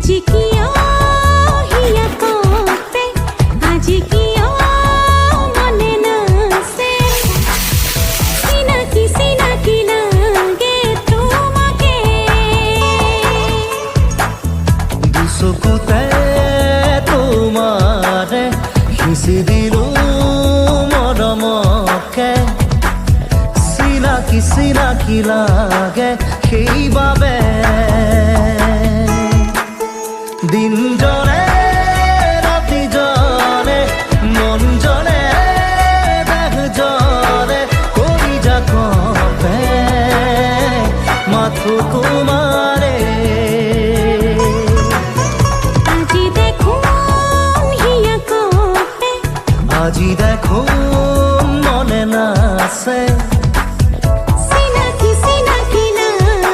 আজি কিয় হিয়া কওঁতে আজি কিয় মনে নাছে চিনাকি চিনাকি লাগে তোমাকে দুচকুতে তোমাৰে সিঁচি দিলো মৰমকে চিনাকি চিনাকি লাগে সেইবাবে দিন জনে ৰাতি জনে মন জনে দেহ জনে কৰি যা কপে মাথো তোমাৰে আজি দেখোন হিয়া কওঁতে আজি দেখো